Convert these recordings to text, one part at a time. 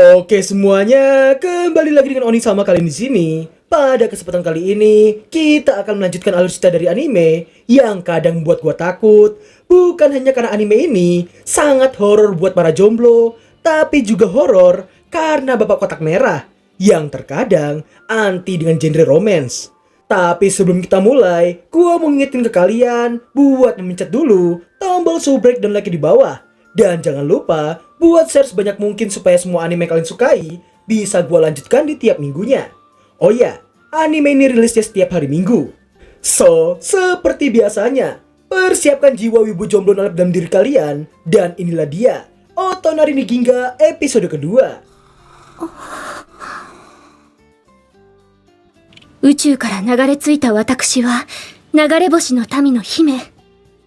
Oke semuanya, kembali lagi dengan Oni sama kalian di sini. Pada kesempatan kali ini, kita akan melanjutkan alur cerita dari anime yang kadang membuat gua takut. Bukan hanya karena anime ini sangat horor buat para jomblo, tapi juga horor karena bapak kotak merah yang terkadang anti dengan genre romance. Tapi sebelum kita mulai, gua mau ngingetin ke kalian buat memencet dulu tombol subrek dan like di bawah. Dan jangan lupa buat share sebanyak mungkin supaya semua anime kalian sukai bisa gua lanjutkan di tiap minggunya. Oh ya, anime ini rilisnya setiap hari Minggu. So, seperti biasanya, persiapkan jiwa wibu jomblo nalep dalam diri kalian. Dan inilah dia, Otonari ni Ginga episode kedua. 宇宙から流れ着いた私は流れ星の民の姫。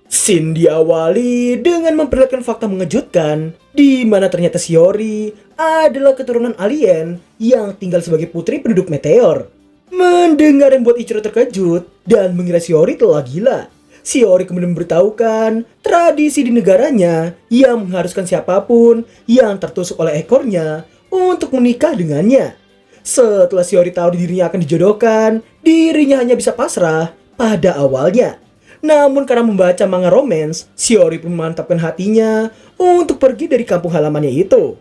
Scene diawali dengan memperlihatkan fakta mengejutkan di mana ternyata Shiori adalah keturunan alien yang tinggal sebagai putri penduduk meteor. Mendengar yang membuat Ichiro terkejut dan mengira Shiori telah gila. Shiori kemudian memberitahukan tradisi di negaranya yang mengharuskan siapapun yang tertusuk oleh ekornya untuk menikah dengannya. Setelah Shiori tahu dirinya akan dijodohkan, dirinya hanya bisa pasrah pada awalnya. Namun karena membaca manga romance, Shiori pun memantapkan hatinya untuk pergi dari kampung halamannya itu.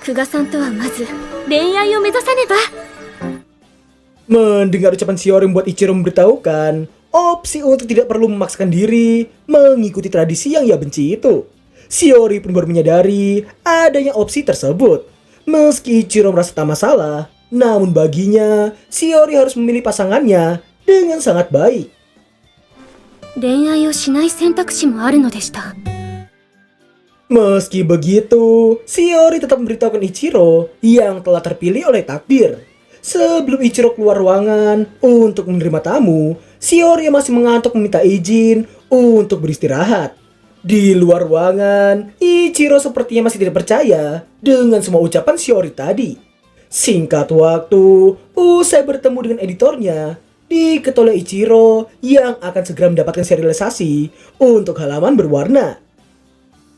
久我さんとはまず恋愛を目指さねば。 Mendengar ucapan Shiori membuat Ichiro memberitahukan opsi untuk tidak perlu memaksakan diri mengikuti tradisi yang ia benci itu. Shiori pun baru menyadari adanya opsi tersebut. Meski Ichiro merasa tak masalah, namun baginya Shiori harus memilih pasangannya dengan sangat baik. 恋愛をしない選択肢もあるのでした。 Meski begitu, Shiori tetap memberitahukan Ichiro yang telah terpilih oleh takdir. Sebelum Ichiro keluar ruangan untuk menerima tamu, Shiori yang masih mengantuk meminta izin untuk beristirahat. Di luar ruangan, Ichiro sepertinya masih tidak percaya dengan semua ucapan Shiori tadi. Singkat waktu, usai bertemu dengan editornya, diketuai oleh Ichiro yang akan segera mendapatkan serialisasi untuk halaman berwarna.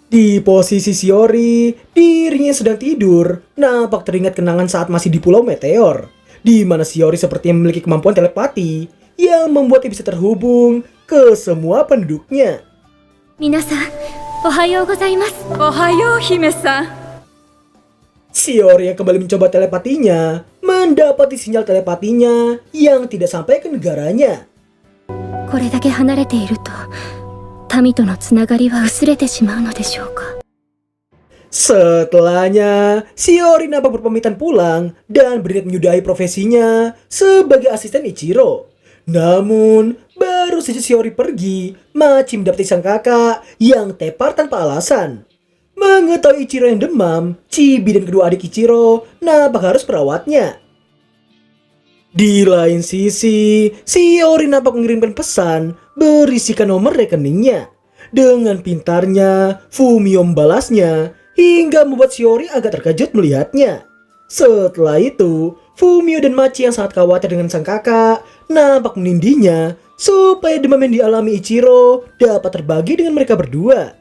Di posisi Shiori, dirinya sedang tidur, nampak teringat kenangan saat masih di Pulau Meteor, di mana Shiori sepertinya memiliki kemampuan telepati yang membuatnya bisa terhubung ke semua penduduknya. 皆さん、おはようございます。おはよう、姫さん。 Shiori yang kembali mencoba telepatinya, mendapati sinyal telepatinya yang tidak sampai ke negaranya. これだけ離れていると、民とのつながりは薄れてしまうのでしょうか。 Setelahnya, Shiori nampak berpamitan pulang dan berniat menyudahi profesinya sebagai asisten Ichiro. Namun, baru saja Shiori pergi, Machi mendapati sang kakak yang tepar tanpa alasan. Mengetahui Ichiro yang demam, Chibi dan kedua adik Ichiro nampak harus merawatnya. Di lain sisi, Shiori nampak mengirimkan pesan berisikan nomor rekeningnya. Dengan pintarnya, Fumio membalasnya hingga membuat Shiori agak terkejut melihatnya. Setelah itu, Fumio dan Machi yang sangat khawatir dengan sang kakak nampak menindihnya supaya demam yang dialami Ichiro dapat terbagi dengan mereka berdua.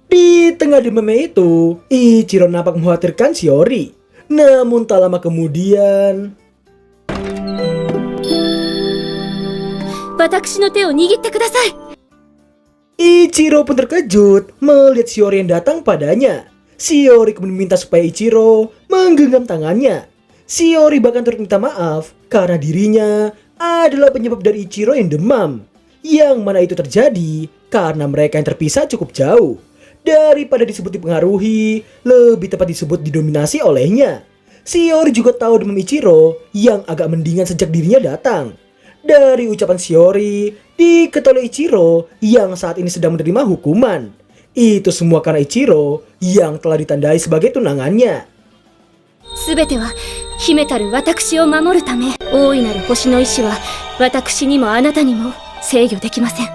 Di tengah demamnya itu, Ichiro nampak mengkhawatirkan Shiori. Namun tak lama kemudian, 私の手を握ってください。 Ichiro pun terkejut melihat Shiori yang datang padanya. Shiori kemudian meminta supaya Ichiro menggenggam tangannya. Shiori bahkan turut minta maaf karena dirinya adalah penyebab dari Ichiro yang demam. Yang mana itu terjadi karena mereka yang terpisah cukup jauh. Daripada disebut dipengaruhi, lebih tepat disebut didominasi olehnya. Shiori juga tahu demam Ichiro yang agak mendingan sejak dirinya datang. Dari ucapan Shiori, diketahui Ichiro yang saat ini sedang menerima hukuman. Itu semua karena Ichiro yang telah ditandai sebagai tunangannya. すべては秘めたる私を守るため。大いなる星の意志は私にもあなたにも制御できません。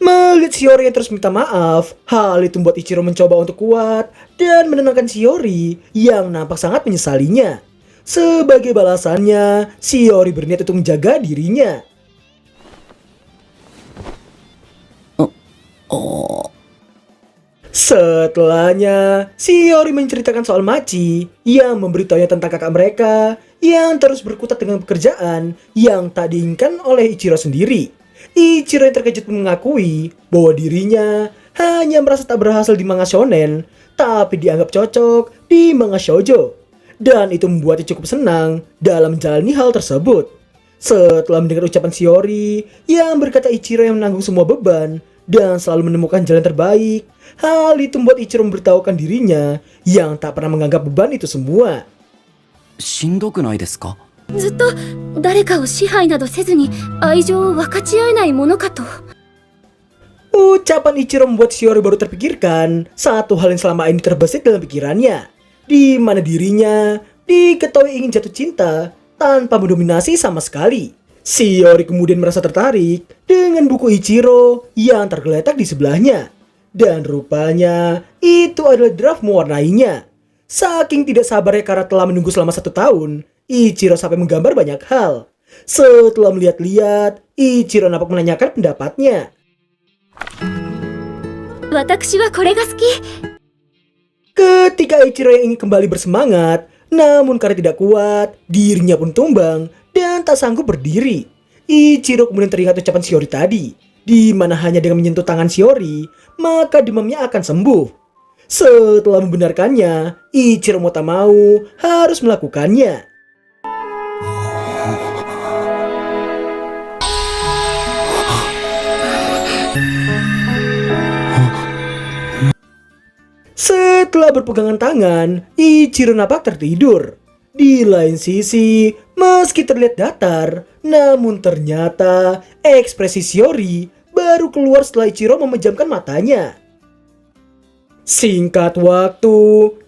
Melihat Shiori yang terus minta maaf, hal itu membuat Ichiro mencoba untuk kuat dan menenangkan Shiori yang nampak sangat menyesalinya. Sebagai balasannya, Shiori berniat untuk menjaga dirinya. Setelahnya, Shiori menceritakan soal Machi yang memberitahunya tentang kakak mereka yang terus berkutat dengan pekerjaan yang tak diinginkan oleh Ichiro sendiri. Ichiro yang terkejut mengakui bahwa dirinya hanya merasa tak berhasil di manga shonen, tapi dianggap cocok di manga shoujo. Dan itu membuatnya cukup senang dalam menjalani hal tersebut. Setelah mendengar ucapan Shiori yang berkata Ichiro yang menanggung semua beban dan selalu menemukan jalan terbaik, hal itu membuat Ichiro memberitahukan dirinya yang tak pernah menganggap beban itu semua. しんどくないですか？ずっと誰かを支配などせずに愛情を分かち合えないものかと。 Ucapan Ichiro membuat Shiori baru terpikirkan satu hal yang selama ini terbesit dalam pikirannya, di mana dirinya diketahui ingin jatuh cinta tanpa mendominasi sama sekali. Shiori kemudian merasa tertarik dengan buku Ichiro yang tergeletak di sebelahnya. Dan rupanya itu adalah draft mewarnainya. Saking tidak sabarnya karena telah menunggu selama 1 tahun, Ichiro sampai menggambar banyak hal. Setelah melihat-lihat, Ichiro nampak menanyakan pendapatnya. 私はこれが好き。 Ketika Ichiro yang ingin kembali bersemangat, namun karena tidak kuat, dirinya pun tumbang dan tak sanggup berdiri. Ichiro kemudian teringat ucapan Shiori tadi, di mana hanya dengan menyentuh tangan Shiori, maka demamnya akan sembuh. Setelah membenarkannya, Ichiro mau tak mau harus melakukannya. Setelah berpegangan tangan, Ichiro nampak tertidur. Di lain sisi, meski terlihat datar, namun ternyata ekspresi Shiori baru keluar setelah Ichiro memejamkan matanya. Singkat waktu,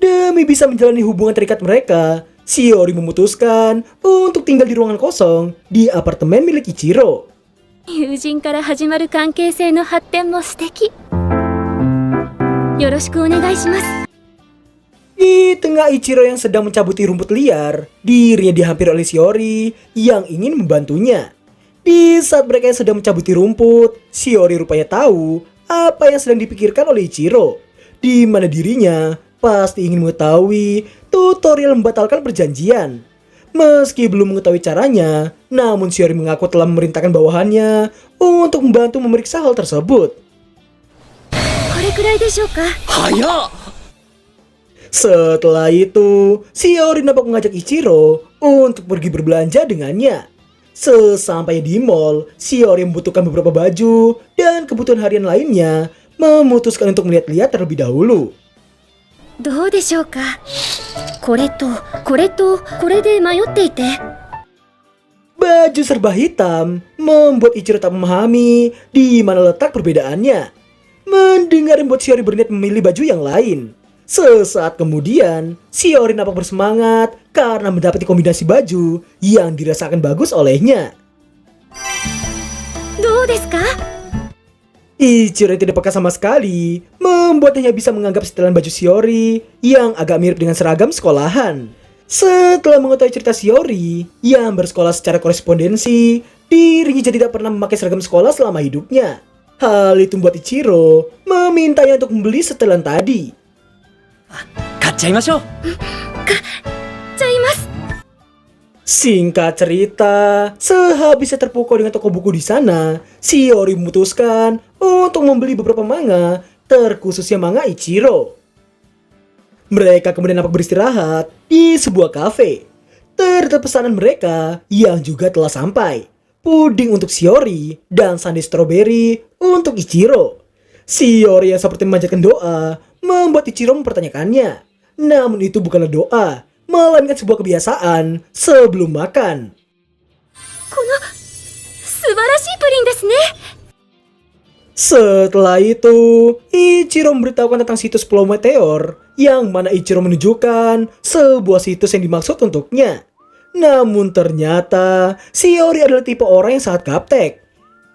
demi bisa menjalani hubungan terikat mereka, Shiori memutuskan untuk tinggal di ruangan kosong di apartemen milik Ichiro. 友人から始まる関係性の発展も素敵。よろしくお願いします。 Di tengah Ichiro yang sedang mencabuti rumput liar, dirinya dihampiri oleh Shiori yang ingin membantunya. Di saat mereka yang sedang mencabuti rumput, Shiori rupanya tahu apa yang sedang dipikirkan oleh Ichiro, di mana dirinya pasti ingin mengetahui tutorial membatalkan perjanjian. Meski belum mengetahui caranya, namun Shiori mengaku telah memerintahkan bawahannya untuk membantu memeriksa hal tersebut. これくらいでしょうか。 早っ！ Setelah itu, Shiori nampak mengajak Ichiro untuk pergi berbelanja dengannya. Sesampainya di mall, Shiori membutuhkan beberapa baju dan kebutuhan harian lainnya, memutuskan untuk melihat-lihat terlebih dahulu. どうでしょうか。これとこれとこれで迷っていて。 Baju serba hitam membuat Ichiro tak memahami di mana letak perbedaannya. Mendengar membuat Shiori berniat memilih baju yang lain. Sesaat kemudian, Shiori nampak bersemangat karena mendapati kombinasi baju yang dirasakan bagus olehnya. どうですか。 Ichiro yang tidak peka sama sekali membuatnya bisa menganggap setelan baju Shiori yang agak mirip dengan seragam sekolahan. Setelah mengetahui cerita Shiori yang bersekolah secara korespondensi, dirinya jadi tidak pernah memakai seragam sekolah selama hidupnya. Hal itu membuat Ichiro memintanya untuk membeli setelan tadi. 買っちゃいましょう。ちゃいます。 Singkat cerita, sehabisnya terpukau dengan toko buku di sana, Shiori memutuskan untuk membeli beberapa manga, terkhususnya manga Ichiro. Mereka kemudian nampak beristirahat di sebuah kafe. Ternyata pesanan mereka yang juga telah sampai. Puding untuk Shiori dan sundae strawberry untuk Ichiro. Shiori yang seperti memanjatkan doa membuat Ichiro mempertanyakannya. Namun itu bukanlah doa, melainkan sebuah kebiasaan sebelum makan. この素晴らしいプリンですね。 Setelah itu, Ichiro memberitahukan tentang situs Pulau Meteor, yang mana Ichiro menunjukkan sebuah situs yang dimaksud untuknya. Namun ternyata, Shiori adalah tipe orang yang sangat gaptek.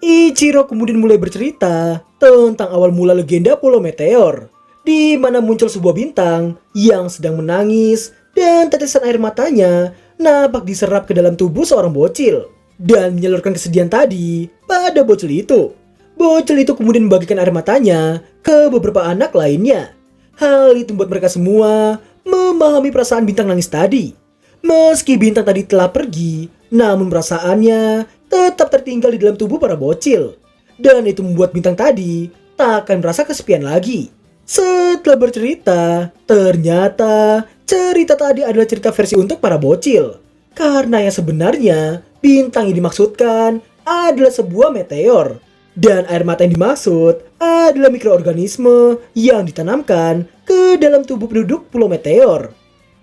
Ichiro kemudian mulai bercerita tentang awal mula legenda Pulau Meteor, di mana muncul sebuah bintang yang sedang menangis dan tetesan air matanya nampak diserap ke dalam tubuh seorang bocil dan menyalurkan kesedihan tadi pada bocil itu. Bocil itu kemudian membagikan air matanya ke beberapa anak lainnya. Hal itu membuat mereka semua memahami perasaan Bintang nangis tadi. Meski Bintang tadi telah pergi, namun perasaannya tetap tertinggal di dalam tubuh para bocil. Dan itu membuat Bintang tadi tak akan merasa kesepian lagi. Setelah bercerita, ternyata cerita tadi adalah cerita versi untuk para bocil. Karena yang sebenarnya Bintang yang dimaksudkan adalah sebuah meteor. Dan air mata yang dimaksud adalah mikroorganisme yang ditanamkan ke dalam tubuh penduduk Pulau Meteor.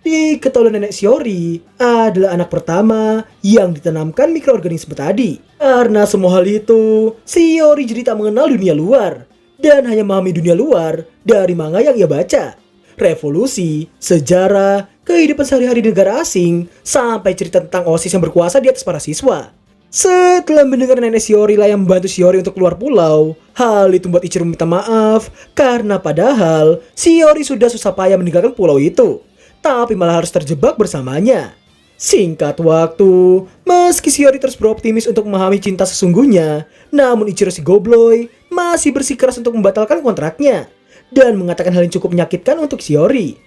Diketahui nenek Shiori adalah anak pertama yang ditanamkan mikroorganisme tadi. Karena semua hal itu, Shiori jadi tak mengenal dunia luar dan hanya memahami dunia luar dari manga yang ia baca. Revolusi, sejarah, kehidupan sehari-hari di negara asing, sampai cerita tentang OSIS yang berkuasa di atas para siswa. Setelah mendengar nenek Shiori lah yang membantu Shiori untuk keluar pulau, hal itu membuat Ichiro minta maaf karena padahal Shiori sudah susah payah meninggalkan pulau itu, tapi malah harus terjebak bersamanya. Singkat waktu, meski Shiori terus beroptimis untuk memahami cinta sesungguhnya, namun Ichiro si Gobloy masih bersikeras untuk membatalkan kontraknya dan mengatakan hal yang cukup menyakitkan untuk Shiori.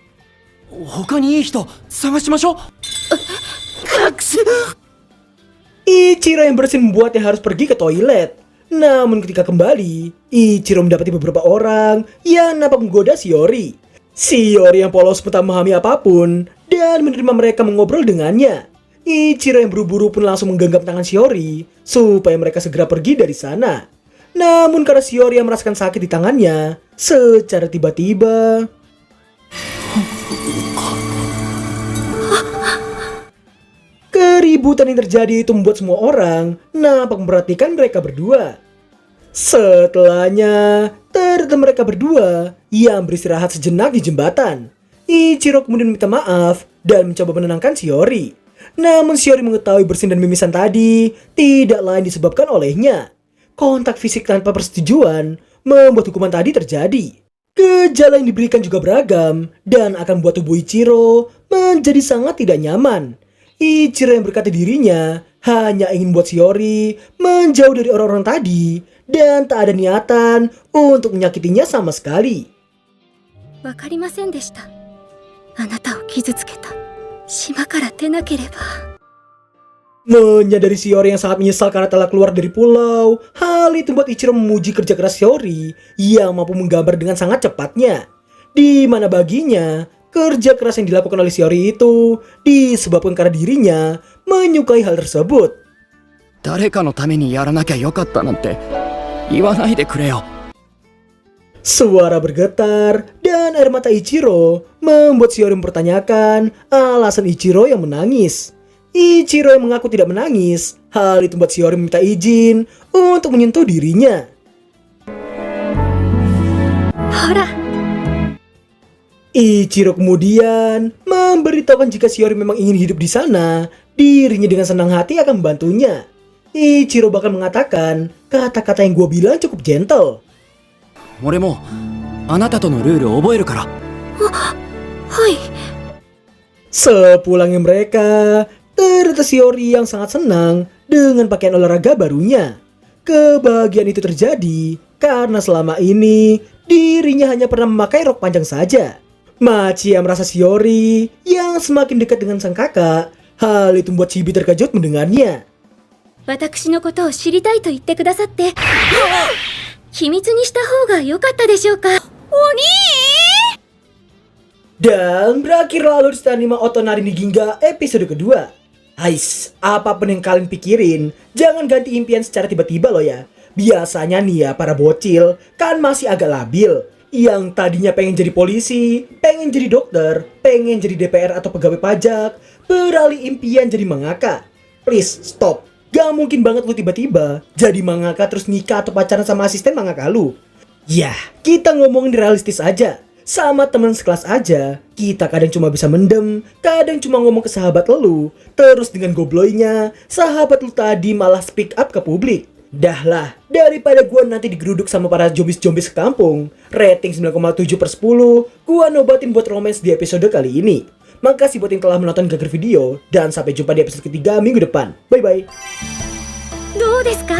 他にいい人探しましょう。Ichiro yang bersin membuatnya harus pergi ke toilet. Namun ketika kembali, Ichiro mendapati beberapa orang yang nampak menggoda Shiori. Shiori yang polos tak memahami apapun dan menerima mereka mengobrol dengannya. Ichiro yang buru-buru pun langsung menggenggam tangan Shiori supaya mereka segera pergi dari sana. Namun karena Shiori yang merasakan sakit di tangannya, secara tiba-tiba keributan yang terjadi itu membuat semua orang nampak memperhatikan mereka berdua. Setelahnya, ternyata mereka berdua yang beristirahat sejenak di jembatan. Ichiro kemudian minta maaf dan mencoba menenangkan Shiori. Namun Shiori mengetahui bersin dan mimisan tadi tidak lain disebabkan olehnya. Kontak fisik tanpa persetujuan membuat hukuman tadi terjadi. Gejala yang diberikan juga beragam dan akan membuat tubuh Ichiro menjadi sangat tidak nyaman. Ichiro yang berkata dirinya hanya ingin membuat Shiori menjauh dari orang-orang tadi dan tak ada niatan untuk menyakitinya sama sekali. わかりませんでした。あなたを傷つけた。島から出なければ。Menyadari Shiori yang sangat menyesal karena telah keluar dari pulau, hal itu membuat Ichiro memuji kerja keras Shiori yang mampu menggambar dengan sangat cepatnya. Di mana baginya, kerja keras yang dilakukan oleh Shiori itu disebabkan karena dirinya menyukai hal tersebut. 誰かのためにやらなきゃよかったなんて言わないでくれよ。 Suara bergetar dan air mata Ichiro membuat Shiori mempertanyakan alasan Ichiro yang menangis. Ichiro yang mengaku tidak menangis, hal itu membuat Shiori meminta izin untuk menyentuh dirinya. ほら、 Ichiro kemudian memberitahukan jika Shiori memang ingin hidup di sana, dirinya dengan senang hati akan membantunya. Ichiro bahkan mengatakan kata-kata yang gua bilang cukup gentle. 俺もあなたとのルールを覚えるから。はい。 Sepulangnya mereka, ternyata Shiori yang sangat senang dengan pakaian olahraga barunya. Kebahagiaan itu terjadi karena selama ini dirinya hanya pernah memakai rok panjang saja. Machia merasa Shiori yang semakin dekat dengan sang kakak. Hal itu membuat Chibi terkejut mendengarnya. 私のことを知りたいと言ってくださって、秘密にした方が良かったでしょうか。鬼！ Dan berakhir lalu di Anime Otonari ni Ginga episode kedua. Ais, apapun yang kalian pikirin, jangan ganti impian secara tiba-tiba loh ya. Biasanya nih ya para bocil kan masih agak labil. Yang tadinya pengen jadi polisi, pengen jadi dokter, pengen jadi DPR atau pegawai pajak, beralih impian jadi mangaka. Please stop. Gak mungkin banget lu tiba-tiba jadi mangaka terus nikah atau pacaran sama asisten mangaka lu. Yah, kita ngomongin realistis aja. Sama teman sekelas aja, kita kadang cuma bisa mendem, kadang cuma ngomong ke sahabat lu. Terus dengan gobloynya, sahabat lu tadi malah speak up ke publik. Dah lah, daripada gua nanti digeruduk sama para jombis-jombis kampung. Rating 9,7/10, gua nobatin buat romance di episode kali ini. Makasih buat yang telah menonton Gager Video, dan sampai jumpa di episode ketiga minggu depan. Bye-bye. どうですか？